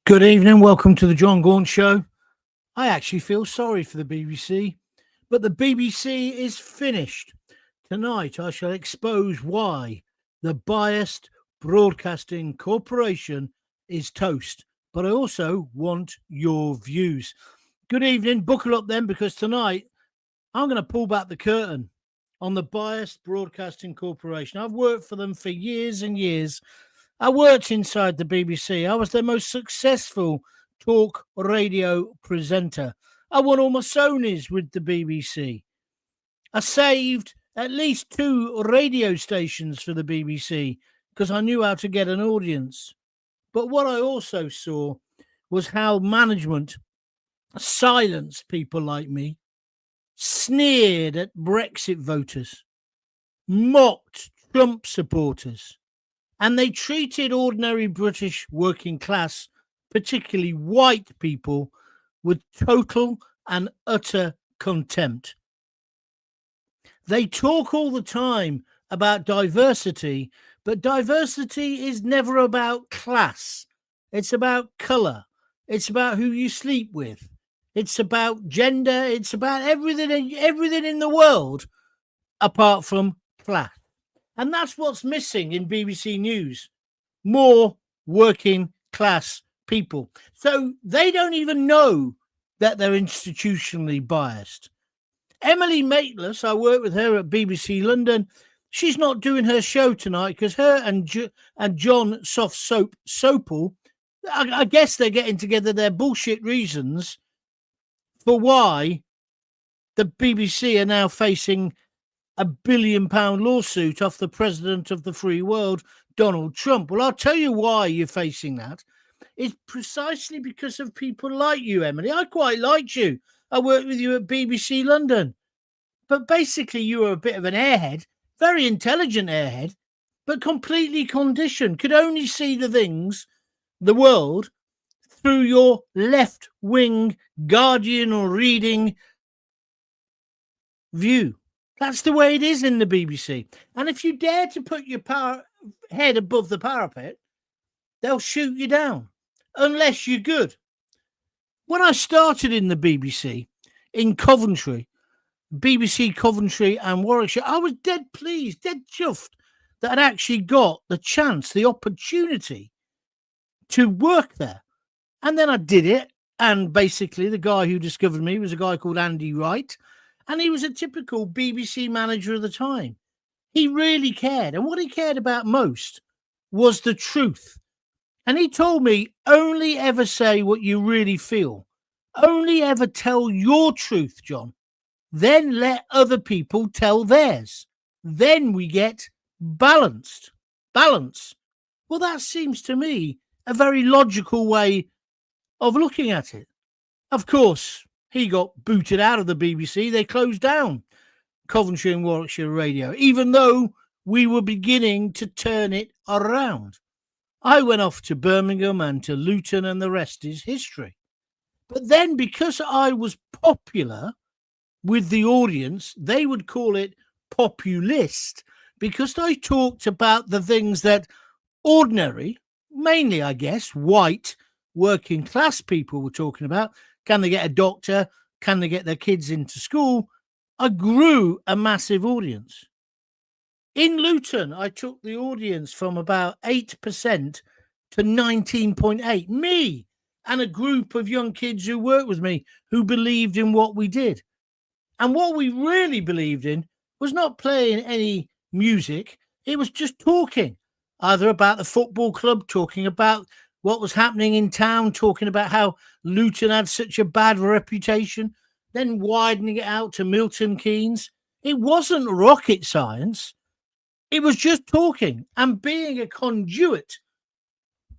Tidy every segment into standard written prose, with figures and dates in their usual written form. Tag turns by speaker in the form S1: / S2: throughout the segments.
S1: Good evening. Welcome to the Jon Gaunt Show. I actually feel sorry for the BBC, but the BBC is finished. Tonight, I shall expose why the biased broadcasting corporation is toast, but I also want your views. Good evening. Buckle up then, because tonight I'm going to pull back the curtain on the biased broadcasting corporation. I've worked for them for years and years. I worked inside the BBC. I was their most successful talk radio presenter. I won all my Sonys with the BBC. I saved at least 2 radio stations for the BBC because I knew how to get an audience. But what I also saw was how management silenced people like me, sneered at Brexit voters, mocked Trump supporters, and they treated ordinary British working class, particularly white people, with total and utter contempt. They talk all the time about diversity, but diversity is never about class. It's about colour. It's about who you sleep with. It's about gender. It's about everything in the world apart from class. And that's what's missing in BBC News. More working class people. So they don't even know that they're institutionally biased. Emily Maitlis, I work with her at BBC London. She's not doing her show tonight because her and John Sopel, I guess they're getting together their bullshit reasons for why the BBC are now facing £1 billion lawsuit off the president of the free world, Donald Trump. Well, I'll tell you why you're facing that. It's precisely because of people like you, Emily. I quite liked you. I worked with you at BBC London. But basically, you were a bit of an airhead, very intelligent airhead, but completely conditioned, could only see the world, through your left-wing Guardian or reading view. That's the way it is in the BBC. And if you dare to put your head above the parapet, they'll shoot you down, unless you're good. When I started in the BBC, in Coventry, BBC Coventry and Warwickshire, I was dead pleased, dead chuffed that I'd actually got the chance, the opportunity to work there. And then I did it. And basically, the guy who discovered me was a guy called Andy Wright. And he was a typical BBC manager of the time. He really cared. And what he cared about most was the truth. And he told me, only ever say what you really feel. Only ever tell your truth, John. Then let other people tell theirs. Then we get balance. Well, that seems to me a very logical way of looking at it. Of course, he got booted out of the BBC. They closed down Coventry and Warwickshire Radio, even though we were beginning to turn it around. I went off to Birmingham and to Luton, and the rest is history. But then, because I was popular with the audience, they would call it populist, because I talked about the things that ordinary, mainly, I guess, white working class people were talking about. Can they get a doctor? Can they get their kids into school? I grew a massive audience. In Luton, I took the audience from about 8% to 19.8%. Me and a group of young kids who worked with me who believed in what we did. And what we really believed in was not playing any music. It was just talking, either about the football club, talking about what was happening in town, talking about how Luton had such a bad reputation, then widening it out to Milton Keynes. It wasn't rocket science. It was just talking and being a conduit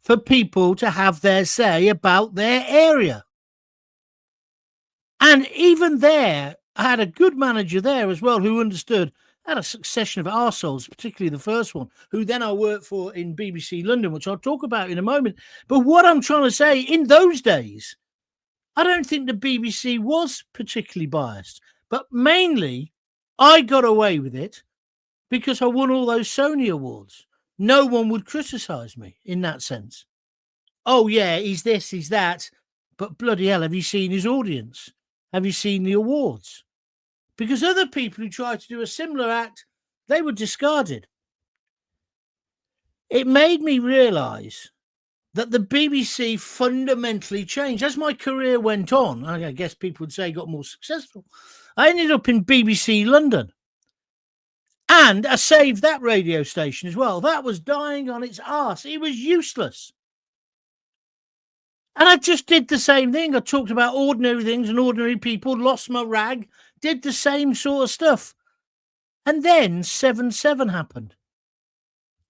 S1: for people to have their say about their area. And even there, I had a good manager there as well who understood. I had a succession of arseholes, particularly the first one, who then I worked for in BBC London, which I'll talk about in a moment. But what I'm trying to say, in those days, I don't think the BBC was particularly biased. But mainly, I got away with it because I won all those Sony awards. No one would criticise me in that sense. oh, yeah, he's this, he's that. But bloody hell, have you seen his audience? Have you seen the awards? Because other people who tried to do a similar act, they were discarded. It made me realise that the BBC fundamentally changed. As my career went on, I guess people would say got more successful, I ended up in BBC London. And I saved that radio station as well. That was dying on its arse. It was useless. And I just did the same thing. I talked about ordinary things and ordinary people, lost my rag, did the same sort of stuff. And then 7/7 happened.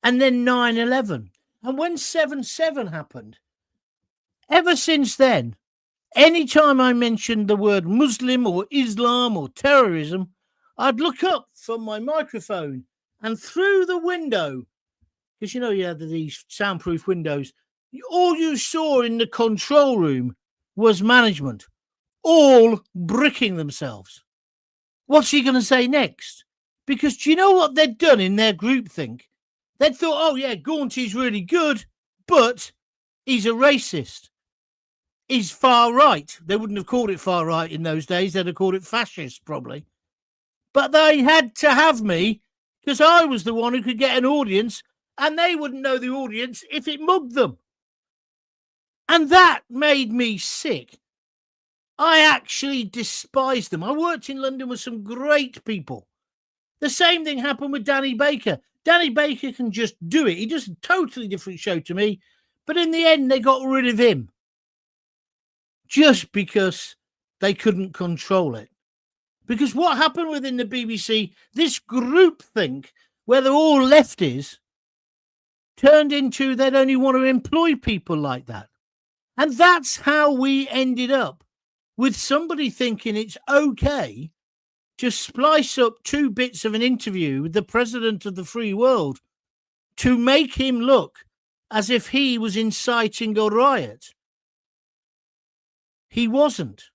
S1: And then 9/11. And when 7/7 happened, ever since then, anytime I mentioned the word Muslim or Islam or terrorism, I'd look up from my microphone and through the window, because you know you had these soundproof windows, all you saw in the control room was management, all bricking themselves. What's he going to say next? Because do you know what they'd done in their groupthink? They'd thought, oh yeah, Gaunt is really good, but he's a racist. He's far right. They wouldn't have called it far right in those days. They'd have called it fascist, probably. But they had to have me because I was the one who could get an audience, and they wouldn't know the audience if it mugged them. And that made me sick. I actually despised them. I worked in London with some great people. The same thing happened with Danny Baker. Danny Baker can just do it. He does a totally different show to me. But in the end, they got rid of him just because they couldn't control it. Because what happened within the BBC, this groupthink, where they're all lefties, turned into they'd only want to employ people like that. And that's how we ended up with somebody thinking it's okay to splice up 2 bits of an interview with the president of the free world to make him look as if he was inciting a riot. He wasn't.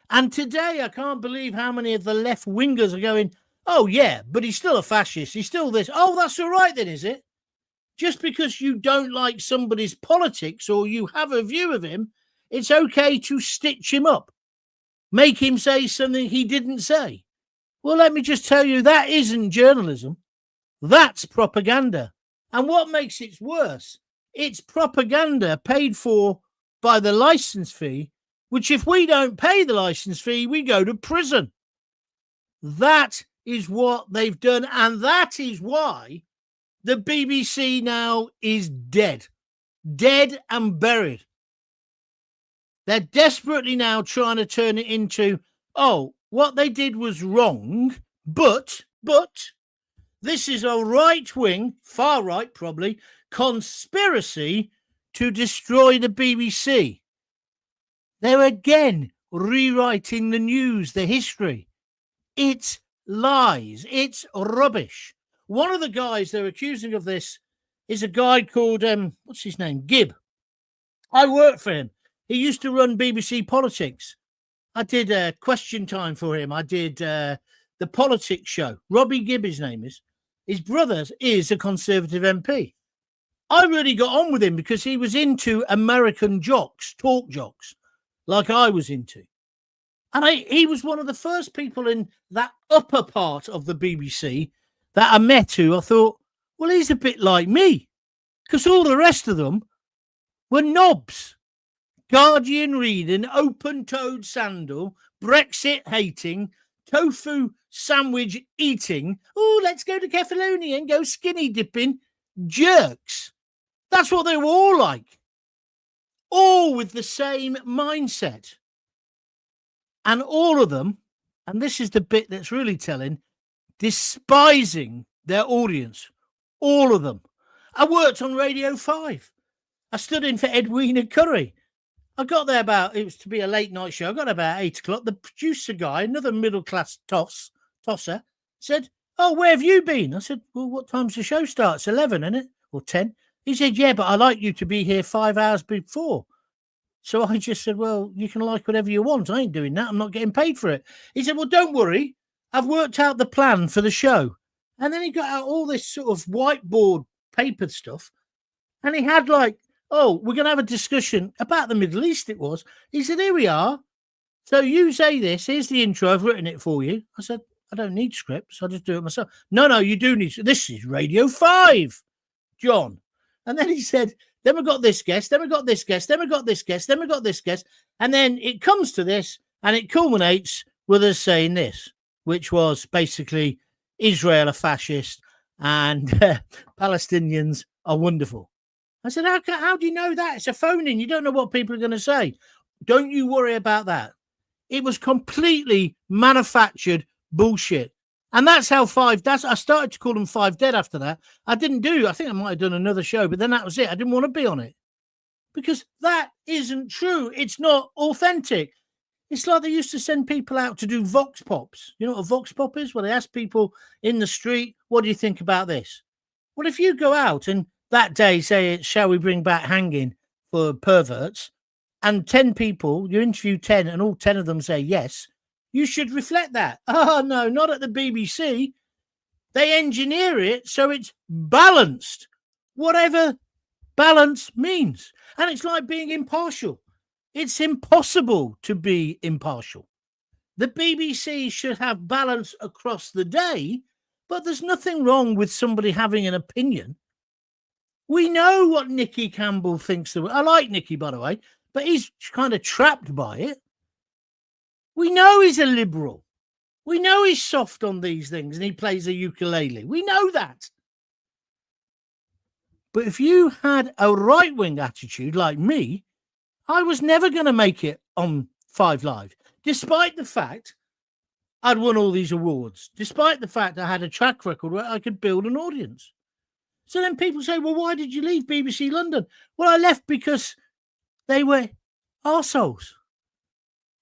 S1: And today, I can't believe how many of the left wingers are going, oh, yeah, but he's still a fascist. He's still this. Oh, that's all right then, is it? Just because you don't like somebody's politics or you have a view of him, it's okay to stitch him up, make him say something he didn't say. Well, let me just tell you, that isn't journalism. That's propaganda. And what makes it worse, it's propaganda paid for by the license fee, which if we don't pay the license fee, we go to prison. That is what they've done. And that is why the BBC now is dead and buried. They're desperately now trying to turn it into, oh, what they did was wrong, but this is a right-wing, far right probably, conspiracy to destroy the BBC. They're again rewriting the news, the history. It's lies. It's rubbish. One of the guys they're accusing of this is a guy called, what's his name? Gibb. I worked for him. He used to run BBC Politics. I did Question Time for him. I did the Politics show. Robbie Gibb, his name is. His brother is a Conservative MP. I really got on with him because he was into American jocks, talk jocks, like I was into. And he was one of the first people in that upper part of the BBC that I met who I thought, well, he's a bit like me. Because all the rest of them were knobs. Guardian reading, open-toed sandal, Brexit hating, tofu sandwich eating. Oh, let's go to Kefalonia and go skinny dipping. Jerks. That's what they were all like. All with the same mindset. And all of them, and this is the bit that's really telling, despising their audience. All of them. I worked on Radio 5. I stood in for Edwina Curry. I got there it was to be a late night show. I got about 8 o'clock. The producer guy, another middle class tosser, said, oh, where have you been? I said, well, what time's the show start? It's 11, isn't it? Or 10. He said, yeah, but I like you to be here 5 hours before. So I just said, well, you can like whatever you want. I ain't doing that. I'm not getting paid for it. He said, well, don't worry. I've worked out the plan for the show. And then he got out all this sort of whiteboard paper stuff. And he had like oh, we're going to have a discussion about the Middle East, it was. He said, here we are. So you say this. Here's the intro. I've written it for you. I said, I don't need scripts. I'll just do it myself. No, you do need. This is Radio 5, John. And then he said, then we got this guest, then we got this guest, then we got this guest, then we got this guest. And then it comes to this, and it culminates with us saying this, which was basically Israel are fascist and Palestinians are wonderful. I said, how do you know that? It's a phone-in. You don't know what people are going to say. Don't you worry about that. It was completely manufactured bullshit. And that's how I started to call them 5 Dead after that. I think I might have done another show, but then that was it. I didn't want to be on it because that isn't true. It's not authentic. It's like they used to send people out to do vox pops. You know what a vox pop is? Well, they ask people in the street, what do you think about this? Well, if you go out and that day say, shall we bring back hanging for perverts? And 10 people, you interview 10 and all 10 of them say yes, you should reflect that. Oh, no, not at the BBC. They engineer it so it's balanced, whatever balance means. And it's like being impartial. It's impossible to be impartial. The BBC should have balance across the day, but there's nothing wrong with somebody having an opinion. We know what Nicky Campbell thinks. I like Nicky, by the way, but he's kind of trapped by it. We know he's a liberal. We know he's soft on these things and he plays a ukulele. We know that. But if you had a right-wing attitude like me, I was never going to make it on 5 Live, despite the fact I'd won all these awards, despite the fact I had a track record where I could build an audience. So then people say, well, why did you leave BBC London? Well, I left because they were arseholes.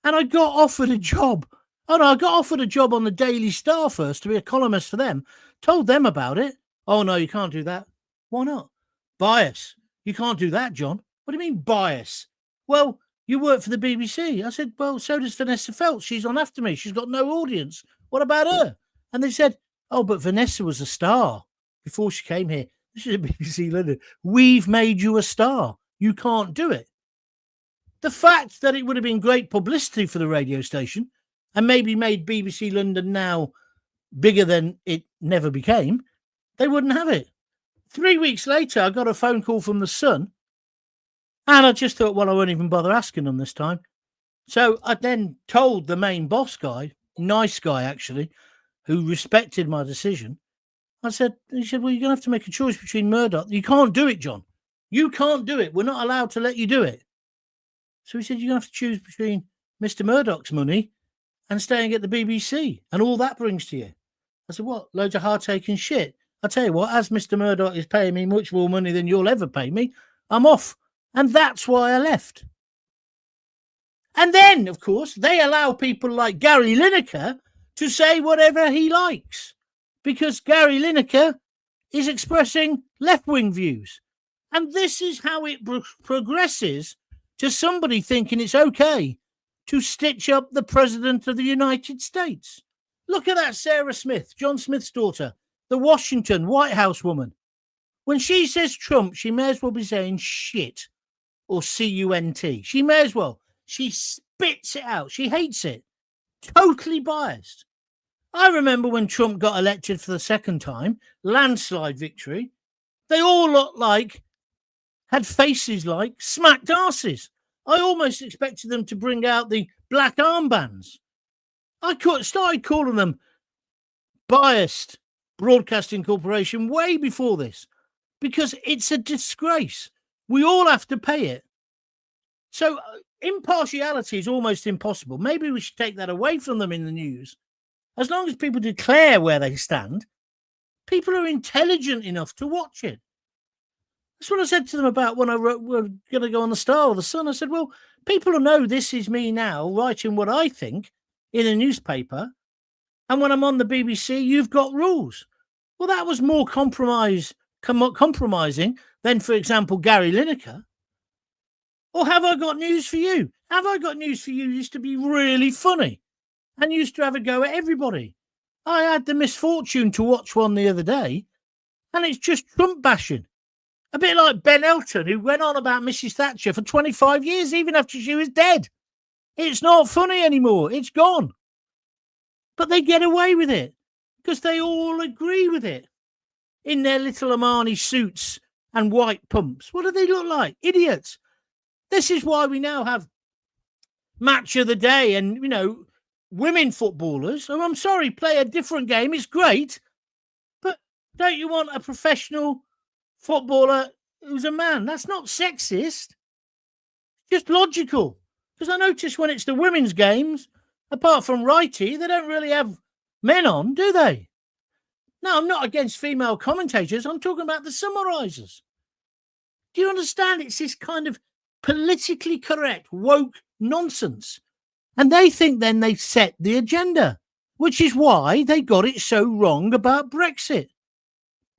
S1: And I got offered a job. Oh, no, I got offered a job on the Daily Star first to be a columnist for them. Told them about it. Oh, no, you can't do that. Why not? Bias. You can't do that, John. What do you mean bias? Well, you work for the BBC. I said, well, so does Vanessa Feltz. She's on after me. She's got no audience. What about her? And they said, oh, but Vanessa was a star before she came here. This is a BBC London. We've made you a star. You can't do it. The fact that it would have been great publicity for the radio station and maybe made BBC London now bigger than it never became, they wouldn't have it. 3 weeks later, I got a phone call from the Sun, and I just thought, well, I won't even bother asking them this time. So I then told the main boss guy, nice guy actually, who respected my decision. He said, well, you're going to have to make a choice between Murdoch. You can't do it, John. You can't do it. We're not allowed to let you do it. So he said, you're going to have to choose between Mr. Murdoch's money and staying at the BBC and all that brings to you. I said, what? Loads of heartache and shit. I tell you what, as Mr. Murdoch is paying me much more money than you'll ever pay me, I'm off. And that's why I left. And then, of course, they allow people like Gary Lineker to say whatever he likes because Gary Lineker is expressing left-wing views. And this is how it progresses to somebody thinking it's okay to stitch up the President of the United States. Look at that Sarah Smith, John Smith's daughter, the Washington White House woman. When she says Trump, she may as well be saying shit or C-U-N-T. She may as well. She spits it out. She hates it. Totally biased. I remember when Trump got elected for the second time, landslide victory, they all looked like, had faces like smacked arses. I almost expected them to bring out the black armbands. I started calling them biased Broadcasting Corporation way before this because it's a disgrace. We all have to pay it. So impartiality is almost impossible. Maybe we should take that away from them in the news. As long as people declare where they stand, people are intelligent enough to watch it. That's what I said to them about when I wrote, we're going to go on the Star or the Sun. I said, well, people will know this is me now writing what I think in a newspaper. And when I'm on the BBC, you've got rules. Well, that was more compromising than, for example, Gary Lineker. Or have I got news for you? Have I got news for you used to be really funny and used to have a go at everybody. I had the misfortune to watch one the other day, and it's just Trump bashing. A bit like Ben Elton, who went on about Mrs. Thatcher for 25 years, even after she was dead. It's not funny anymore. It's gone. But they get away with it because they all agree with it in their little Armani suits and white pumps. What do they look like? Idiots. This is why we now have match of the day and, women footballers. Oh, I'm sorry, play a different game. It's great. But don't you want a professional footballer who's a man? That's not sexist. Just logical. Because I notice when it's the women's games, apart from righty, they don't really have men on, do they? No, I'm not against female commentators. I'm talking about the summarisers. Do you understand? It's this kind of politically correct, woke nonsense. And they think then they set the agenda, which is why they got it so wrong about Brexit.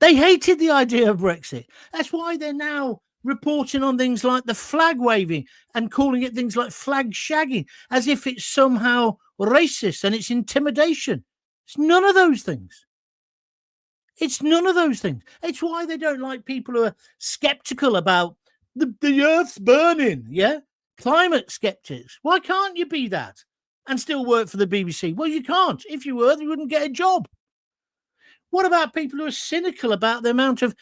S1: They hated the idea of Brexit. That's why they're now reporting on things like the flag waving and calling it things like flag shagging, as if it's somehow racist and it's intimidation. It's none of those things. It's none of those things. It's why they don't like people who are skeptical about the earth's burning, yeah? Climate skeptics. Why can't you be that and still work for the BBC? Well, you can't. If you were, you wouldn't get a job. What about people who are cynical about the amount of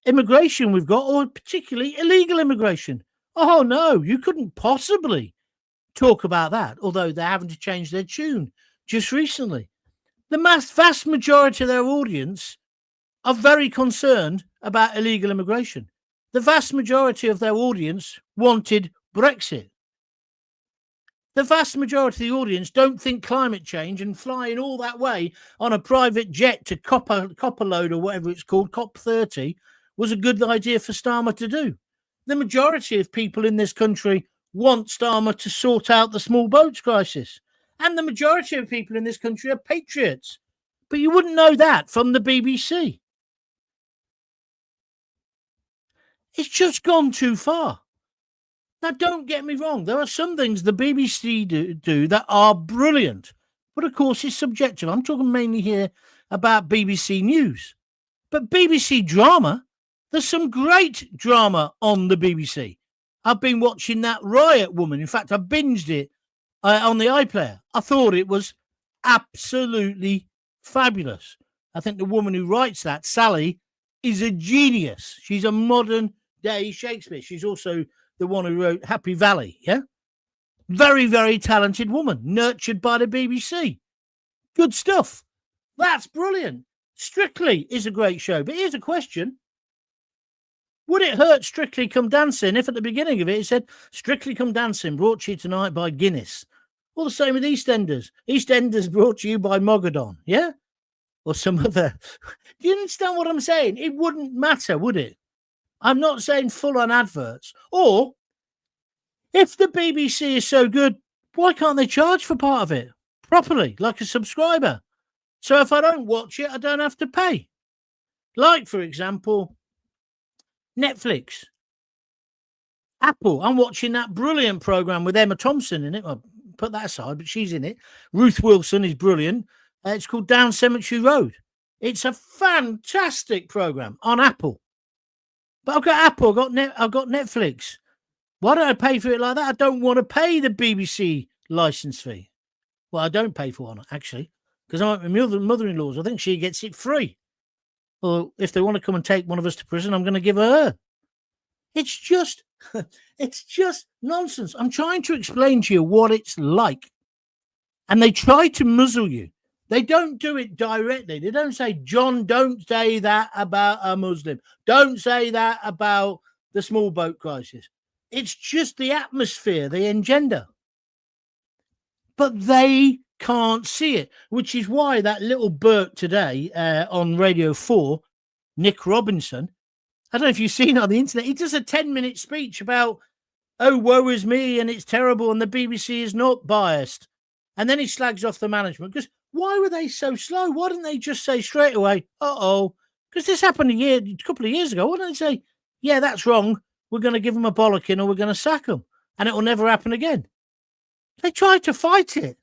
S1: immigration we've got, or particularly illegal immigration? Oh, no, you couldn't possibly talk about that, although they're having to change their tune just recently. The vast majority of their audience are very concerned about illegal immigration. The vast majority of their audience wanted Brexit. The vast majority of the audience don't think climate change and flying all that way on a private jet to Copperload or whatever it's called, COP30, was a good idea for Starmer to do. The majority of people in this country want Starmer to sort out the small boats crisis. And the majority of people in this country are patriots. But you wouldn't know that from the BBC. It's just gone too far. Now, don't get me wrong. There are some things the BBC do that are brilliant. But, of course, it's subjective. I'm talking mainly here about BBC News. But BBC drama, there's some great drama on the BBC. I've been watching that Riot Woman. In fact, I binged it on the iPlayer. I thought it was absolutely fabulous. I think the woman who writes that, Sally, is a genius. She's a modern-day Shakespeare. She's also the one who wrote Happy Valley, yeah? Very, very talented woman, nurtured by the BBC. Good stuff. That's brilliant. Strictly is a great show. But here's a question. Would it hurt Strictly Come Dancing if at the beginning of it said, Strictly Come Dancing brought to you tonight by Guinness? Well, the same with EastEnders. EastEnders brought to you by Mogadon, yeah? Or some other. Do you understand what I'm saying? It wouldn't matter, would it? I'm not saying full-on adverts. Or, if the BBC is so good, why can't they charge for part of it properly, like a subscriber? So if I don't watch it, I don't have to pay. Like, for example, Netflix. Apple. I'm watching that brilliant program with Emma Thompson in it. I'll put that aside, but she's in it. Ruth Wilson is brilliant. It's called Down Cemetery Road. It's a fantastic program on Apple. But I've got Apple, I've got Netflix. Why don't I pay for it like that? I don't want to pay the BBC license fee. Well, I don't pay for one, actually, because I'm at my mother-in-law's. I think she gets it free. Or if they want to come and take one of us to prison, I'm going to give her. It's just nonsense. I'm trying to explain to you what it's like. And they try to muzzle you. They don't do it directly. They don't say, John, don't say that about a Muslim. Don't say that about the small boat crisis. It's just the atmosphere they engender. But they can't see it, which is why that little Bert today on Radio 4, Nick Robinson, I don't know if you've seen it on the internet, he does a 10-minute speech about, oh, woe is me, and it's terrible, and the BBC is not biased. And then he slags off the management, because why were they so slow? Why didn't they just say straight away, uh-oh, because this happened a couple of years ago. Why don't they say, yeah, that's wrong, we're going to give them a bollocking or we're going to sack them, and it will never happen again. They tried to fight it.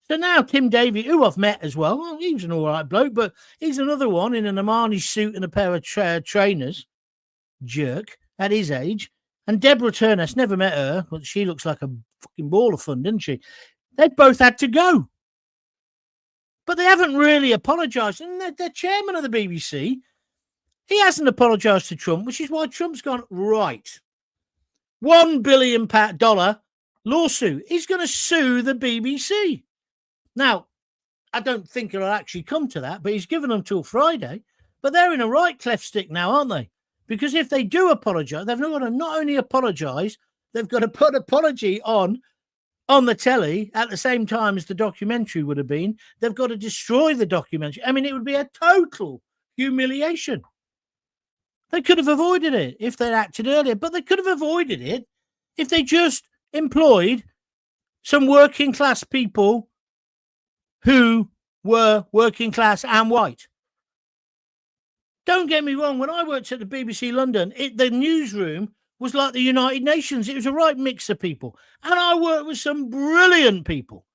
S1: So now Tim Davie, who I've met as well, he was an all right bloke, but he's another one in an Armani suit and a pair of trainers. jerk at his age. And Deborah Turness, never met her, but she looks like a fucking ball of fun, doesn't she? They both had to go. But they haven't really apologised. And the chairman of the BBC, he hasn't apologised to Trump, which is why Trump's gone, right, $1 billion lawsuit. He's going to sue the BBC. Now, I don't think it'll actually come to that, but he's given them till Friday. But they're in a right cleft stick now, aren't they? Because if they do apologise, they've got to not only apologise, they've got to put apology on the telly at the same time as the documentary would have been. They've got to destroy the documentary. I mean, it would be a total humiliation. They could have avoided it if they'd acted earlier, but they could have avoided it if they just employed some working class people who were working class and white. Don't get me wrong, when I worked at the BBC London, the newsroom was like the United Nations. It was a right mix of people. And I worked with some brilliant people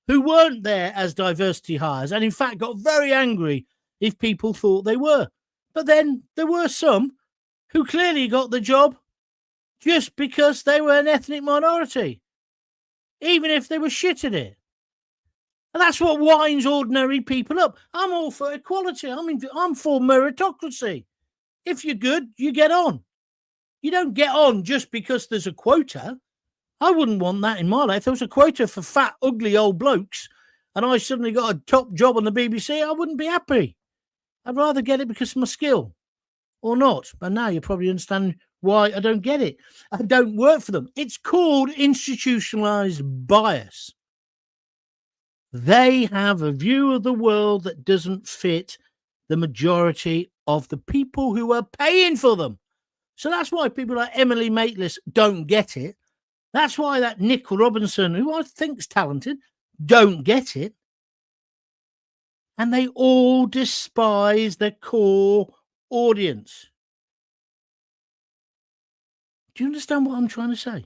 S1: who weren't there as diversity hires and, in fact, got very angry if people thought they were. But then there were some who clearly got the job just because they were an ethnic minority, even if they were shit at it. And that's what winds ordinary people up. I'm all for equality. I'm for meritocracy. If you're good, you get on. You don't get on just because there's a quota. I wouldn't want that in my life. If there was a quota for fat, ugly old blokes and I suddenly got a top job on the BBC, I wouldn't be happy. I'd rather get it because of my skill or not. But now you probably understand why I don't get it. I don't work for them. It's called institutionalised bias. They have a view of the world that doesn't fit the majority of the people who are paying for them. So that's why people like Emily Maitlis don't get it. That's why that Nick Robinson, who I think's talented, don't get it. And they all despise their core audience. Do you understand what I'm trying to say?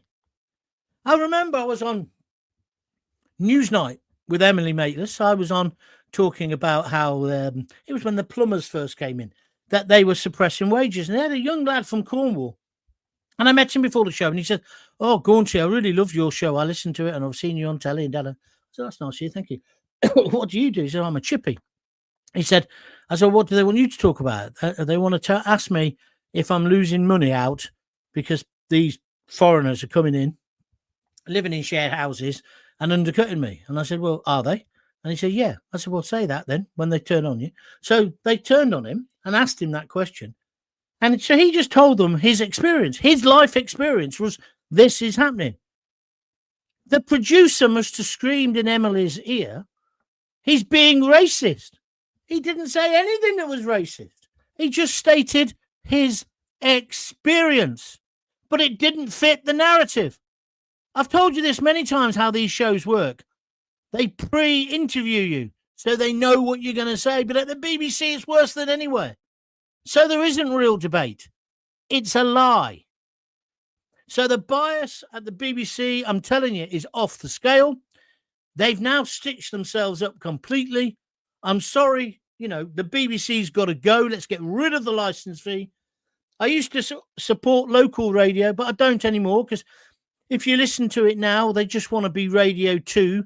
S1: I remember I was on Newsnight with Emily Maitlis. I was on talking about how it was when the plumbers first came in, that they were suppressing wages. And they had a young lad from Cornwall. And I met him before the show. And he said, "Oh, Gaunty, I really loved your show. I listened to it and I've seen you on telly." And I said, "That's nice of you. Thank you." "What do you do?" He said, "I'm a chippy." He said, "I said, what do they want you to talk about?" They want to ask me if I'm losing money out because these foreigners are coming in, living in shared houses and undercutting me. And I said, "Well, are they?" And he said, "Yeah." I said, "Well, say that then when they turn on you." So they turned on him and asked him that question. And so he just told them his experience. His life experience was, this is happening. The producer must have screamed in Emily's ear, "He's being racist." He didn't say anything that was racist. He just stated his experience. But it didn't fit the narrative. I've told you this many times, how these shows work. They pre-interview you so they know what you're going to say. But at the BBC, it's worse than anywhere. So there isn't real debate. It's a lie. So the bias at the BBC, I'm telling you, is off the scale. They've now stitched themselves up completely. I'm sorry, the BBC's got to go. Let's get rid of the license fee. I used to support local radio, but I don't anymore, because if you listen to it now, they just want to be Radio 2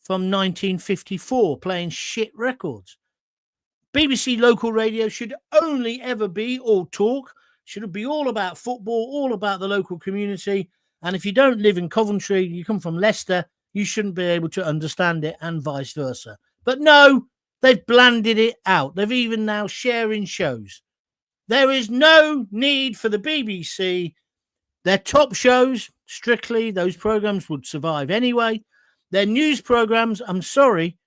S1: from 1954, playing shit records. BBC local radio should only ever be all talk, should be all about football, all about the local community. And if you don't live in Coventry, you come from Leicester, you shouldn't be able to understand it, and vice versa. But no, they've blanded it out. They've even now sharing shows. There is no need for the BBC. Their top shows, strictly, those programs would survive anyway. Their news programs, I'm sorry,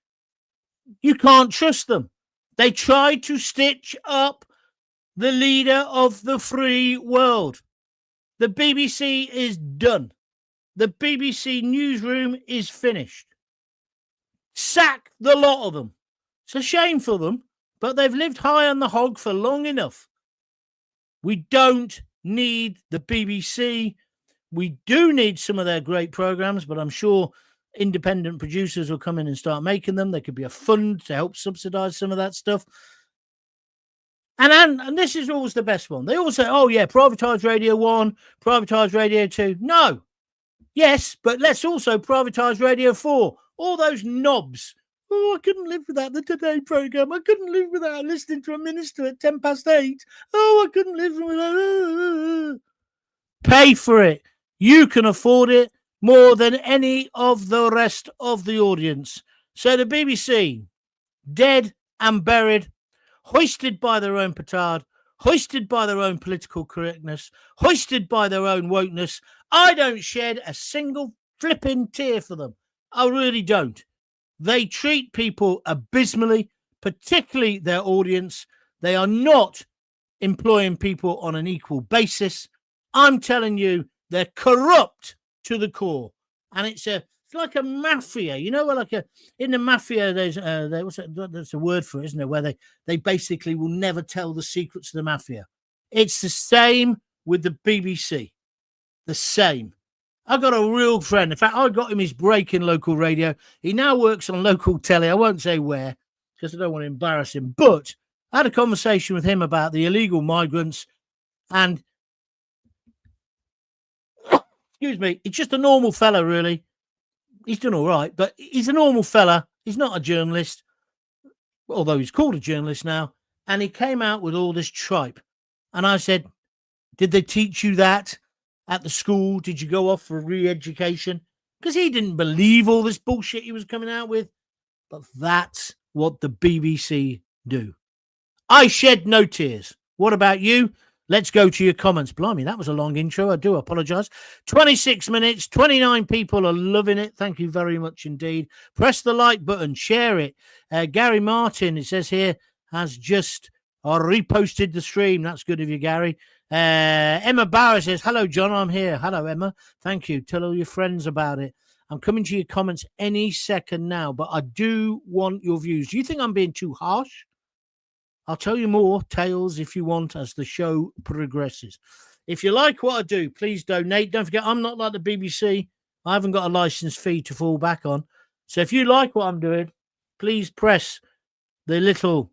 S1: you can't trust them. They tried to stitch up the leader of the free world. The BBC is done. The BBC newsroom is finished. Sack the lot of them. It's a shame for them, but they've lived high on the hog for long enough. We don't need the BBC. We do need some of their great programs, but I'm sure independent producers will come in and start making them. There could be a fund to help subsidize some of that stuff. And this is always the best one. They all say, oh, yeah, privatised Radio 1, privatised Radio 2. No. Yes, but let's also privatise Radio 4. All those knobs. Oh, I couldn't live without the Today programme. I couldn't live without listening to a minister at 8:10. Oh, I couldn't live without... Pay for it. You can afford it more than any of the rest of the audience. So the BBC, dead and buried, hoisted by their own petard, hoisted by their own political correctness, hoisted by their own wokeness. I don't shed a single flipping tear for them. I really don't. They treat people abysmally, particularly their audience. They are not employing people on an equal basis. I'm telling you, they're corrupt to the core. And it's like a mafia, you know, like in the mafia, there's that's a word for it, isn't there? Where they basically will never tell the secrets of the mafia. It's the same with the BBC. The same. I got a real friend. In fact, I got him his break in local radio. He now works on local telly. I won't say where because I don't want to embarrass him. But I had a conversation with him about the illegal migrants, and excuse me, he's just a normal fella, really. He's done all right, but he's a normal fella. He's not a journalist, although he's called a journalist now. And he came out with all this tripe. And I said, did they teach you that at the school? Did you go off for re-education? Because he didn't believe all this bullshit he was coming out with. But that's what the BBC do. I shed no tears. What about you? Let's go to your comments. Blimey, that was a long intro. I do apologise. 26 minutes, 29 people are loving it. Thank you very much indeed. Press the like button, share it. Gary Martin, it says here, has just reposted the stream. That's good of you, Gary. Emma Barrow says, hello, John, I'm here. Hello, Emma. Thank you. Tell all your friends about it. I'm coming to your comments any second now, but I do want your views. Do you think I'm being too harsh? I'll tell you more tales if you want as the show progresses. If you like what I do, please donate. Don't forget, I'm not like the BBC. I haven't got a license fee to fall back on. So if you like what I'm doing, please press the little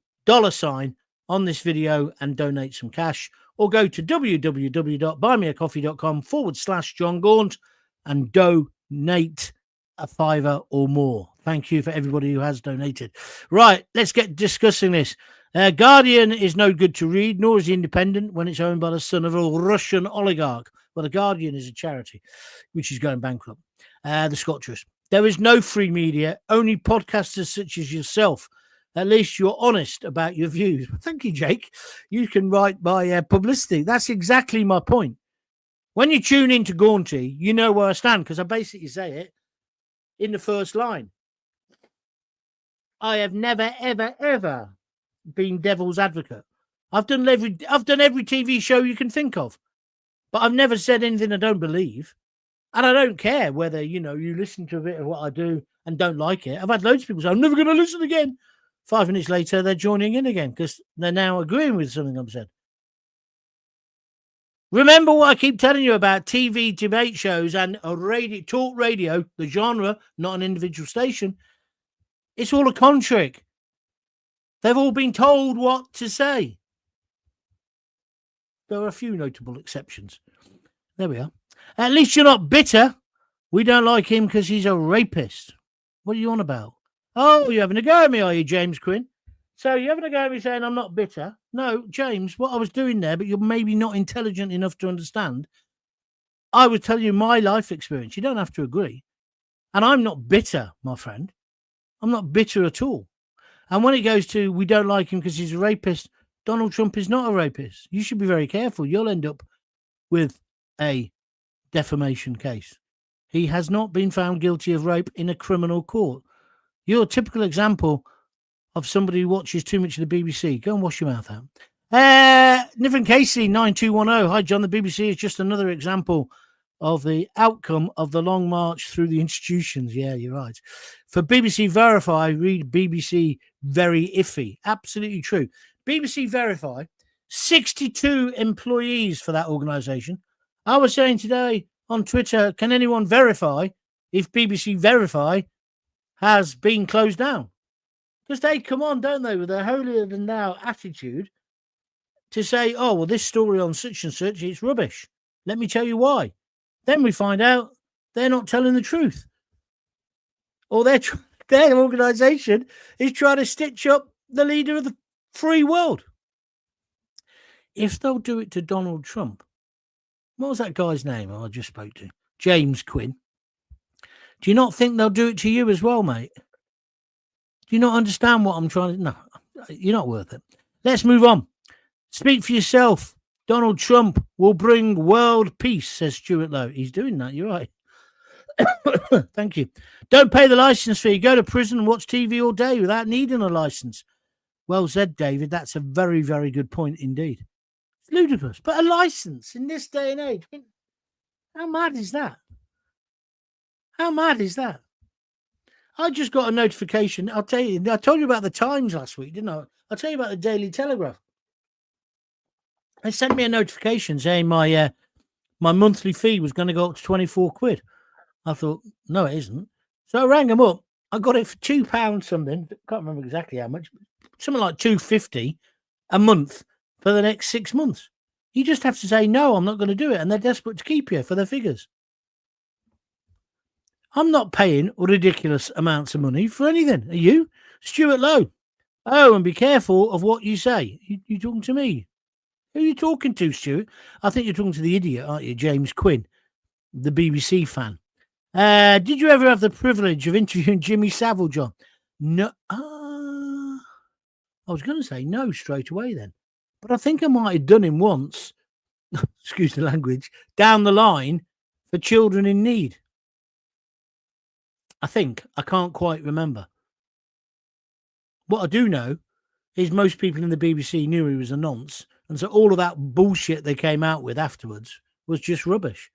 S1: $sign on this video and donate some cash, or go to www.buymeacoffee.com/Jon Gaunt and donate a $5 or more. Thank you for everybody who has donated. Right, let's get discussing this. Guardian is no good to read, nor is The Independent when it's owned by the son of a Russian oligarch. Well, the Guardian is a charity, which is going bankrupt. The Scotchers. There is no free media, only podcasters such as yourself. At least you're honest about your views. Thank you, Jake. You can write my publicity. That's exactly my point. When you tune into Gaunty, you know where I stand, because I basically say it in the first line. I have never, ever, ever been devil's advocate. I've done every TV show you can think of, but I've never said anything I don't believe, and I don't care whether you listen to a bit of what I do and don't like it. I've had loads of people say I'm never going to listen again. 5 minutes later, they're joining in again because they're now agreeing with something I've said. Remember what I keep telling you about TV debate shows and talk radio, the genre, not an individual station. It's all a con trick. They've all been told what to say. There are a few notable exceptions. There we are. At least you're not bitter. We don't like him because he's a rapist. What are you on about? Oh, you're having a go at me, are you, James Quinn? So you're having a go at me saying I'm not bitter? No, James, what I was doing there, but you're maybe not intelligent enough to understand. I was telling you my life experience. You don't have to agree. And I'm not bitter, my friend. I'm not bitter at all. And when it goes to we don't like him because he's a rapist, Donald Trump is not a rapist. You should be very careful. You'll end up with a defamation case. He has not been found guilty of rape in a criminal court. You're a typical example of somebody who watches too much of the BBC. Go and wash your mouth out. Niven Casey, 9210. Hi, John. The BBC is just another example of the outcome of the long march through the institutions. Yeah, you're right. For BBC Verify, read BBC Very Iffy. Absolutely true. BBC Verify, 62 employees for that organisation. I was saying today on Twitter, can anyone verify if BBC Verify has been closed down? Because they come on, don't they, with their holier-than-thou attitude to say, oh, well, this story on such and such, it's rubbish. Let me tell you why. Then we find out they're not telling the truth. Or their organisation is trying to stitch up the leader of the free world. If they'll do it to Donald Trump, what was that guy's name I just spoke to? James Quinn. Do you not think they'll do it to you as well, mate? Do you not understand what I'm trying to... No, you're not worth it. Let's move on. Speak for yourself. Donald Trump will bring world peace, says Stuart Lowe. He's doing that, you're right. Thank you. Don't pay the license fee. Go to prison and watch TV all day without needing a license. Well said, David. That's a very, very good point indeed. It's ludicrous. But a license in this day and age, how mad is that? How mad is that? I just got a notification. I'll tell you, I told you about the Times last week, didn't I? I'll tell you about the Daily Telegraph. They sent me a notification saying my monthly fee was going to go up to 24 quid. I thought, no, it isn't. So I rang them up. I got it for £2 something. Can't remember exactly how much. Something like $2.50 a month for the next 6 months. You just have to say, no, I'm not going to do it. And they're desperate to keep you for their figures. I'm not paying ridiculous amounts of money for anything. Are you? Stuart Lowe. Oh, and be careful of what you say. You talking to me? Who are you talking to, Stuart? I think you're talking to the idiot, aren't you? James Quinn, the BBC fan. Did you ever have the privilege of interviewing Jimmy Savile, John? No. I was going to say no straight away then. But I think I might have done him once, excuse the language, down the line for children in need. I think. I can't quite remember. What I do know is most people in the BBC knew he was a nonce. And so all of that bullshit they came out with afterwards was just rubbish.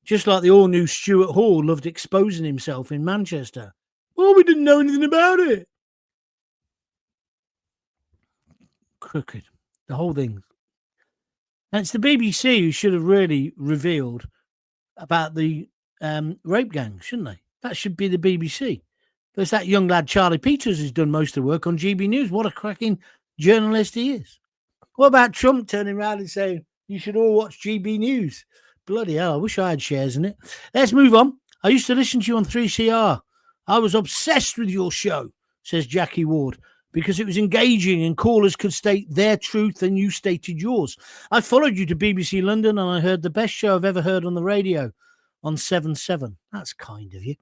S1: Just like they all knew Stuart Hall loved exposing himself in Manchester. Well, we didn't know anything about it. Crooked. The whole thing. And it's the BBC who should have really revealed about the rape gang, shouldn't they? That should be the BBC. But it's that young lad, Charlie Peters, who's done most of the work on GB News. What a cracking journalist he is. What about Trump turning around and saying, you should all watch GB News? Bloody hell, I wish I had shares in it. Let's move on. I used to listen to you on 3CR. I was obsessed with your show, says Jackie Ward, because it was engaging and callers could state their truth and you stated yours. I followed you to BBC London and I heard the best show I've ever heard on the radio on 7/7. That's kind of you.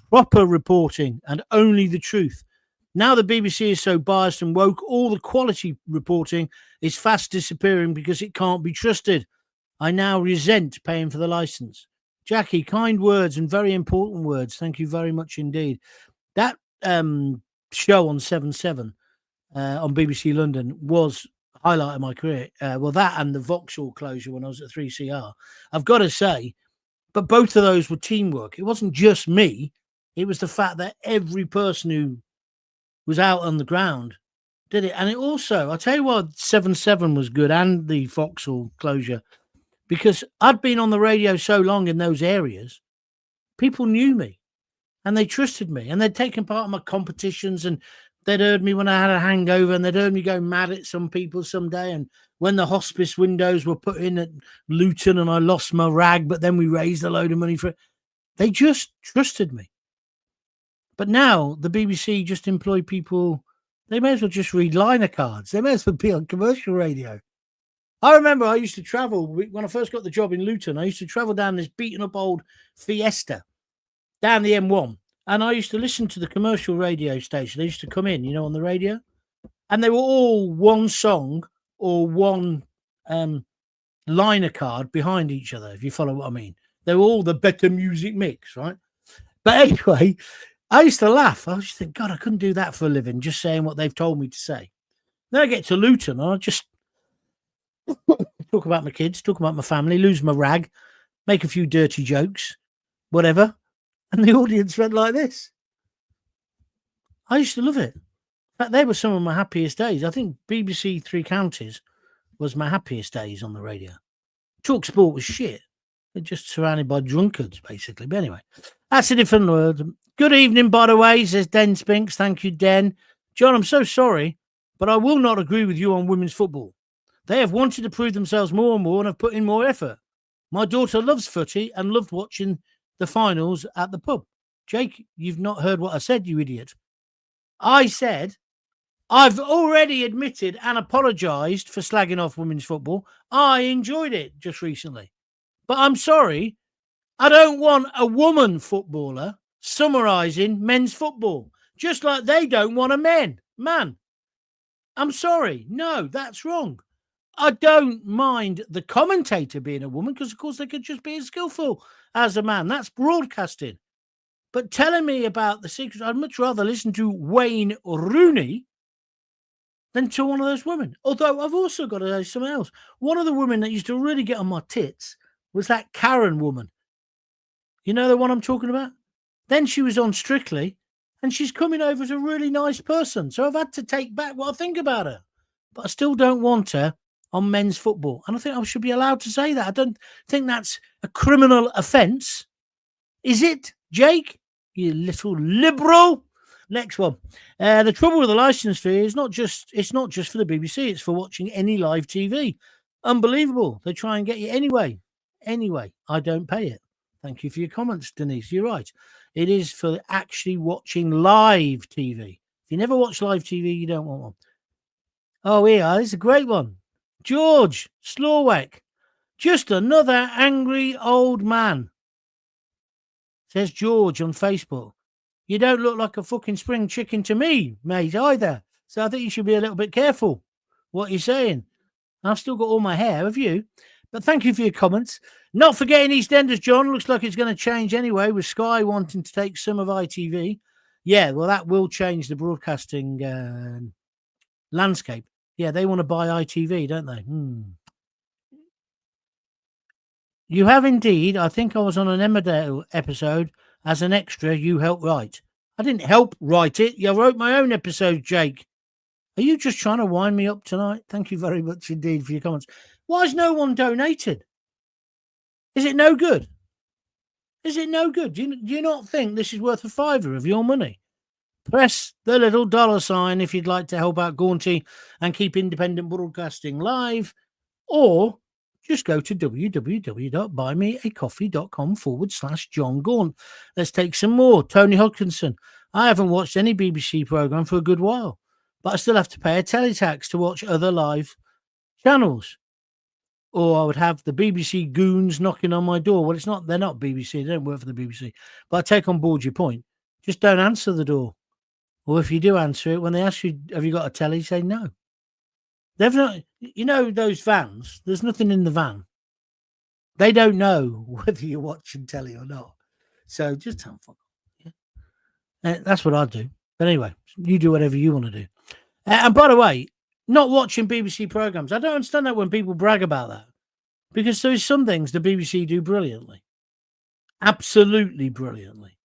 S1: Proper reporting and only the truth. Now the BBC is so biased and woke, all the quality reporting is fast disappearing because it can't be trusted. I now resent paying for the license. Jackie, kind words and very important words. Thank you very much indeed. That show on 7/7 on BBC London was a highlight of my career. Well, that and the Vauxhall closure when I was at 3CR. I've got to say, but both of those were teamwork. It wasn't just me. It was the fact that every person who was out on the ground did it. And it also, I'll tell you what, 7/7 was good and the Vauxhall closure, because I'd been on the radio so long in those areas, people knew me and they trusted me and they'd taken part in my competitions and they'd heard me when I had a hangover and they'd heard me go mad at some people someday. And when the hospice windows were put in at Luton and I lost my rag, but then we raised a load of money for it, they just trusted me. But now the BBC just employ people, they may as well just read liner cards. They may as well be on commercial radio. I remember I used to travel, when I first got the job in Luton, I used to travel down this beaten up old Fiesta down the M1. And I used to listen to the commercial radio station. They used to come in, on the radio. And they were all one song or one liner card behind each other, if you follow what I mean. They were all the better music mix, right? But anyway, I used to laugh. I used to think, God, I couldn't do that for a living, just saying what they've told me to say. Then I get to Luton and I just talk about my kids, talk about my family, lose my rag, make a few dirty jokes, whatever. And the audience went like this. I used to love it. In fact, they were some of my happiest days. I think BBC Three Counties was my happiest days on the radio. Talk Sport was shit. They're just surrounded by drunkards, basically. But anyway, that's a different word. Good evening, by the way, says Den Spinks. Thank you, Den. John, I'm so sorry, but I will not agree with you on women's football. They have wanted to prove themselves more and more and have put in more effort. My daughter loves footy and loved watching the finals at the pub. Jake, you've not heard what I said, you idiot. I said I've already admitted and apologised for slagging off women's football. I enjoyed it just recently. But I'm sorry, I don't want a woman footballer summarising men's football, just like they don't want a man. I'm sorry. No, that's wrong. I don't mind the commentator being a woman because, of course, they could just be as skillful as a man. That's broadcasting. But telling me about the secrets, I'd much rather listen to Wayne Rooney than to one of those women. Although I've also got to say something else. One of the women that used to really get on my tits was that Karen woman. You know the one I'm talking about? Then she was on Strictly, and she's coming over as a really nice person. So I've had to take back what I think about her. But I still don't want her on men's football. And I think I should be allowed to say that. I don't think that's a criminal offence. Is it, Jake? You little liberal. Next one. The trouble with the licence fee is it's not just for the BBC. It's for watching any live TV. Unbelievable. They try and get you anyway. Anyway, I don't pay it. Thank you for your comments, Denise. You're right. It is for actually watching live TV. If you never watch live TV, you don't want one. Oh, here, this is a great one. George Slorwick. Just another angry old man. Says George on Facebook. You don't look like a fucking spring chicken to me, mate, either. So I think you should be a little bit careful what you're saying. I've still got all my hair, have you? But thank you for your comments. Not forgetting EastEnders, John. Looks like it's going to change anyway, with Sky wanting to take some of ITV. Yeah, well, that will change the broadcasting landscape. Yeah, they want to buy ITV, don't they? You have indeed. I think I was on an Emmerdale episode as an extra you helped write. I didn't help write it. You wrote my own episode, Jake. Are you just trying to wind me up tonight? Thank you very much indeed for your comments. Why has no one donated? Is it no good? Is it no good? Do you not think this is worth a fiver of your money? Press the little $sign if you'd like to help out Gaunty and keep independent broadcasting live, or just go to www.buymeacoffee.com/Jon Gaunt. Let's take some more. Tony Hodkinson. I haven't watched any BBC programme for a good while, but I still have to pay a teletax to watch other live channels. Or I would have the BBC goons knocking on my door. Well, they're not BBC. They don't work for the BBC. But I take on board your point. Just don't answer the door. Or if you do answer it, when they ask you, have you got a telly, say no. They've not, those vans, there's nothing in the van. They don't know whether you're watching telly or not. So just tell them, fuck off. Yeah? That's what I do. But anyway, you do whatever you want to do. And by the way, not watching BBC programmes. I don't understand that when people brag about that. Because there's some things the BBC do brilliantly. Absolutely brilliantly.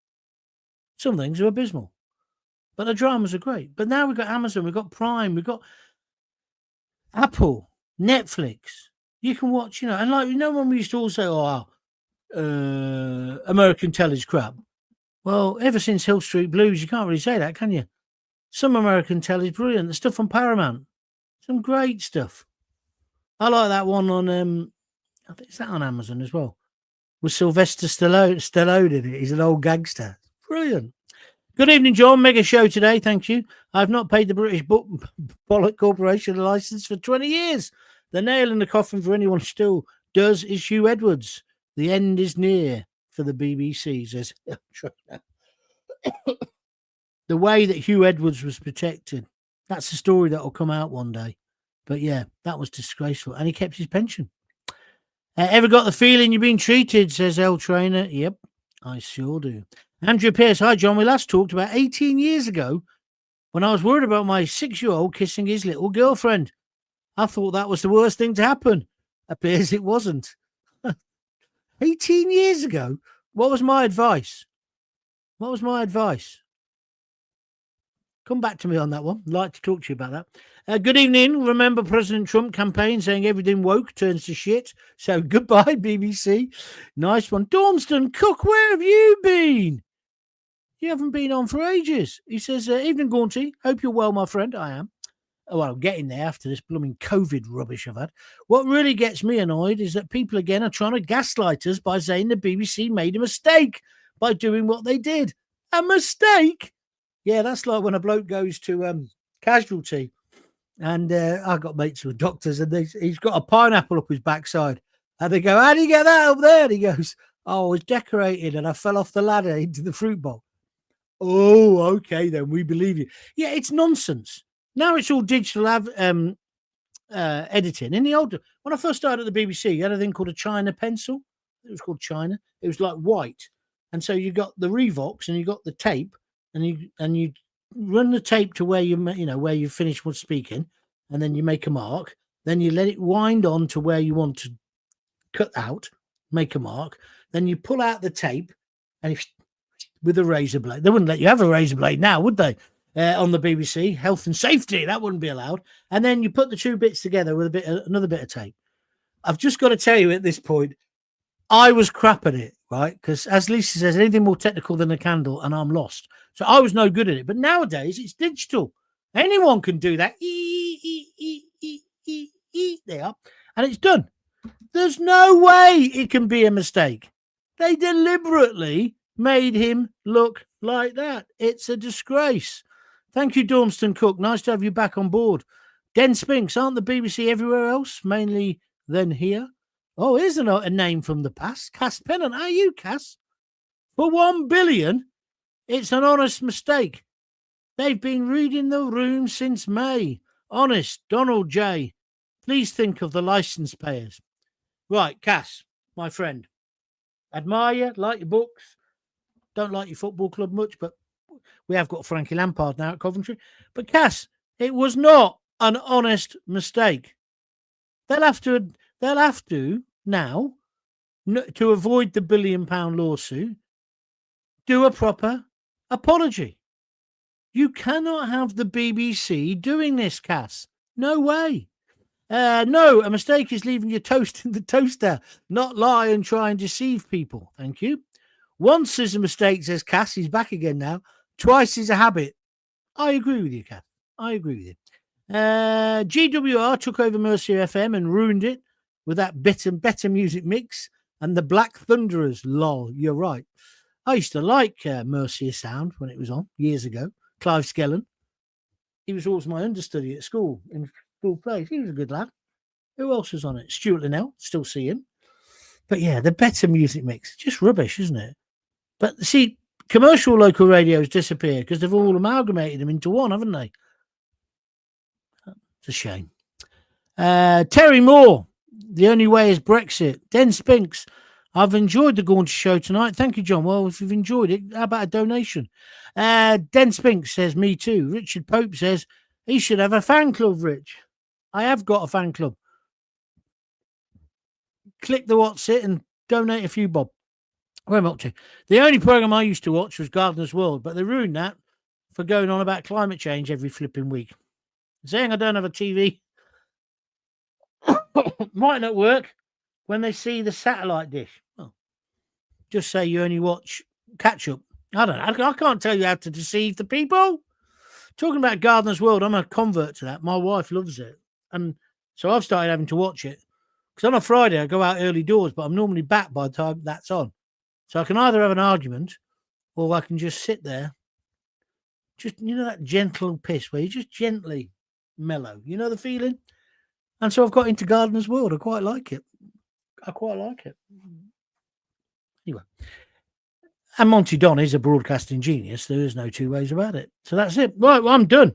S1: Some things are abysmal. But the dramas are great. But now we've got Amazon, we've got Prime, we've got Apple, Netflix. You can watch, and when we used to all say, American telly's crap. Well, ever since Hill Street Blues, you can't really say that, can you? Some American telly's brilliant. The stuff on Paramount. Some great stuff. I like that one on, I think it's that on Amazon as well. With Sylvester Stallone in it. He's an old gangster. Brilliant. Good evening, John. Mega show today. Thank you. I've not paid the British Bollock Corporation a license for 20 years. The nail in the coffin for anyone who still does is Hugh Edwards. The end is near for the BBC, says the way that Hugh Edwards was protected. That's a story that will come out one day. But yeah, that was disgraceful. And he kept his pension. Ever got the feeling you're being treated, says L Trainer. Yep, I sure do. Andrew Pierce. Hi, John. We last talked about 18 years ago when I was worried about my 6-year-old kissing his little girlfriend. I thought that was the worst thing to happen. Appears it wasn't. 18 years ago? What was my advice? What was my advice? Come back to me on that one. I'd like to talk to you about that. Good evening. Remember President Trump campaign saying everything woke turns to shit. So goodbye, BBC. Nice one. Dormston Cook, where have you been? You haven't been on for ages. He says, evening, Gaunty. Hope you're well, my friend. I am. well, I'm getting there after this blooming COVID rubbish I've had. What really gets me annoyed is that people again are trying to gaslight us by saying the BBC made a mistake by doing what they did. A mistake? Yeah, that's like when a bloke goes to casualty, and I got mates with doctors, and he's got a pineapple up his backside, and they go, "How do you get that up there?" And he goes, "Oh, I was decorating and I fell off the ladder into the fruit bowl." Oh, okay, then we believe you. Yeah, it's nonsense. Now it's all digital editing. In the old, when I first started at the BBC, you had a thing called a China pencil. It was called China. It was like white, and so you got the Revox and you got the tape, and you run the tape to where where you finish with speaking, and then you make a mark. Then you let it wind on to where you want to cut out, make a mark. Then you pull out the tape, and with a razor blade. They wouldn't let you have a razor blade now, would they? On the BBC, health and safety, that wouldn't be allowed. And then you put the two bits together with another bit of tape. I've just got to tell you at this point, I was crap at it, right? Because as Lisa says, anything more technical than a candle, and I'm lost. So I was no good at it. But nowadays, it's digital. Anyone can do that. There, and it's done. There's no way it can be a mistake. They deliberately made him look like that. It's a disgrace. Thank you, Dormston Cook. Nice to have you back on board. Den Spinks, aren't the BBC everywhere else? Mainly than here? Oh, here's a name from the past. Cass Pennant. Are you, Cass? For 1 billion? It's an honest mistake. They've been reading the room since May. Honest, Donald J. Please think of the licence payers. Right, Cass, my friend. Admire you, like your books. Don't like your football club much, but we have got Frankie Lampard now at Coventry. But Cass, it was not an honest mistake. They'll have to now, to avoid the £1 billion lawsuit, do a proper apology. You cannot have the BBC doing this, Cass. No way. No, a mistake is leaving your toast in the toaster, not lie and try and deceive people. Thank you. Once is a mistake, says Cass. He's back again now. Twice is a habit. I agree with you, Cass. I agree with you. GWR took over Mercia FM and ruined it with that better music mix and the Black Thunderers. Lol, you're right. I used to like Mercia Sound when it was on years ago. Clive Skellen. He was always my understudy at school, in school plays. He was a good lad. Who else was on it? Stuart Linnell. Still see him. But yeah, the better music mix. Just rubbish, isn't it? But see, commercial local radios disappeared because they've all amalgamated them into one, haven't they? It's a shame. Terry Moore, the only way is Brexit. Den Spinks, I've enjoyed the Gaunt show tonight. Thank you, John. Well, if you've enjoyed it, how about a donation? Den Spinks says, me too. Richard Pope says, he should have a fan club, Rich. I have got a fan club. Click the what's it and donate a few bob. Where am I up to? The only program I used to watch was Gardener's World, but they ruined that for going on about climate change every flipping week. Saying I don't have a TV might not work when they see the satellite dish. Well, just say you only watch catch up. I don't know. I can't tell you how to deceive the people. Talking about Gardener's World, I'm a convert to that. My wife loves it. And so I've started having to watch it. Because on a Friday, I go out early doors, but I'm normally back by the time that's on. So I can either have an argument or I can just sit there. Just, that gentle piss where you just gently mellow. You know the feeling? And so I've got into Gardener's World. I quite like it. Anyway. And Monty Don is a broadcasting genius. There is no two ways about it. So that's it. Right, well, I'm done.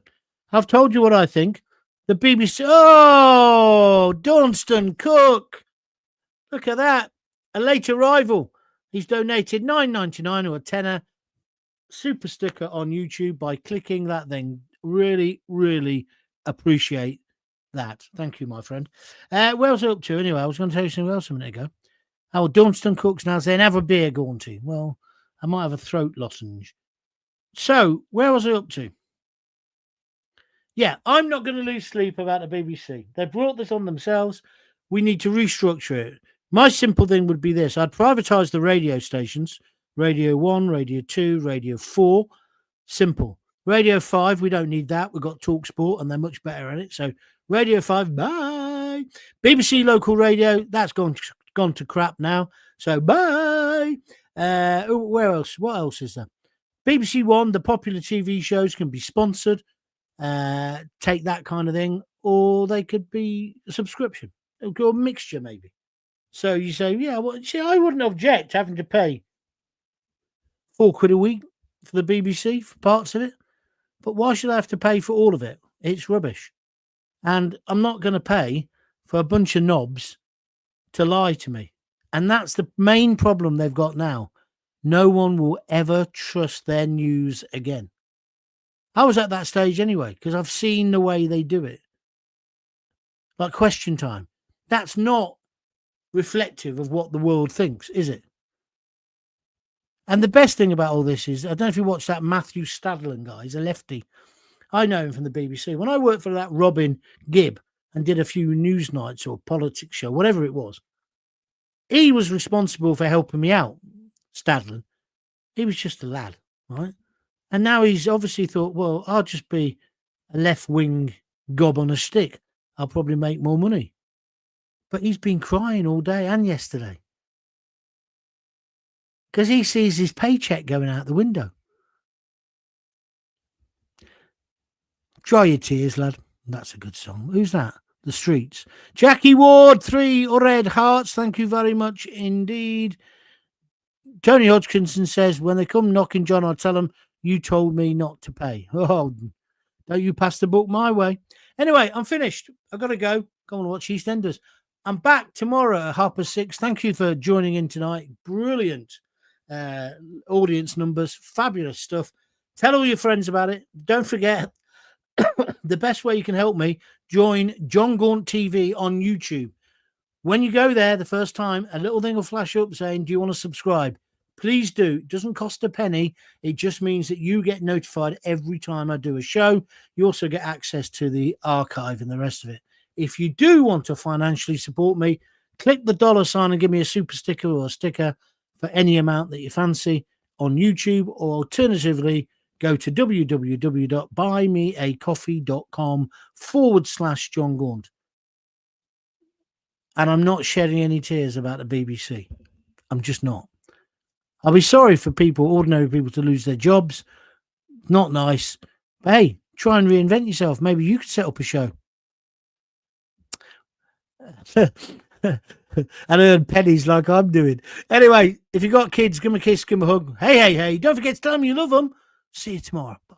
S1: I've told you what I think. The BBC. Oh, Dornston Cook. Look at that. A late arrival. He's donated $9.99 or a tenner. Super sticker on YouTube by clicking that thing. Really, really appreciate that. Thank you, my friend. Where was I up to anyway? I was going to tell you something else a minute ago. Oh, Dornston Cook's now saying, have a beer, Gaunty. Well, I might have a throat lozenge. So, where was I up to? Yeah, I'm not going to lose sleep about the BBC. They brought this on themselves. We need to restructure it. My simple thing would be this. I'd privatise the radio stations. Radio 1, Radio 2, Radio 4. Simple. Radio 5, we don't need that. We've got TalkSport and they're much better at it. So Radio 5, bye. BBC Local Radio, that's gone to crap now. So bye. Where else? What else is there? BBC One, the popular TV shows can be sponsored. Take that kind of thing. Or they could be a subscription. Or a mixture, maybe. So you say, yeah, well, see, I wouldn't object having to pay £4 a week for the BBC for parts of it. But why should I have to pay for all of it? It's rubbish. And I'm not going to pay for a bunch of knobs to lie to me. And that's the main problem they've got now. No one will ever trust their news again. I was at that stage anyway, because I've seen the way they do it. Like Question Time. That's not reflective of what the world thinks, is it? And the best thing about all this is, I don't know if you watched that Matthew Stadlen guy. He's a lefty. I know him from the BBC. When I worked for that Robin Gibb and did a few news nights or politics show, whatever it was, he was responsible for helping me out, Stadlen. He was just a lad, right? And now he's obviously thought, well, I'll just be a left-wing gob on a stick. I'll probably make more money. But he's been crying all day and yesterday. Because he sees his paycheck going out the window. Dry your tears, lad. That's a good song. Who's that? The Streets. Jackie Ward, 3 red hearts. Thank you very much indeed. Tony Hodgkinson says, when they come knocking, John, I'll tell them you told me not to pay. Oh, don't you pass the book my way. Anyway, I'm finished. I've got to go. Go and watch EastEnders. I'm back tomorrow at 6:30. Thank you for joining in tonight. Brilliant audience numbers. Fabulous stuff. Tell all your friends about it. Don't forget, the best way you can help me, join Jon Gaunt TV on YouTube. When you go there the first time, a little thing will flash up saying, do you want to subscribe? Please do. It doesn't cost a penny. It just means that you get notified every time I do a show. You also get access to the archive and the rest of it. If you do want to financially support me, click the $sign and give me a super sticker or a sticker for any amount that you fancy on YouTube, or alternatively, go to www.buymeacoffee.com/Jon Gaunt. And I'm not shedding any tears about the BBC. I'm just not. I'll be sorry for people, ordinary people, to lose their jobs. Not nice. But hey, try and reinvent yourself. Maybe you could set up a show. And earn pennies like I'm doing. Anyway, if you've got kids, give them a kiss, give them a hug. Hey, don't forget to tell them you love them. See you tomorrow. Bye.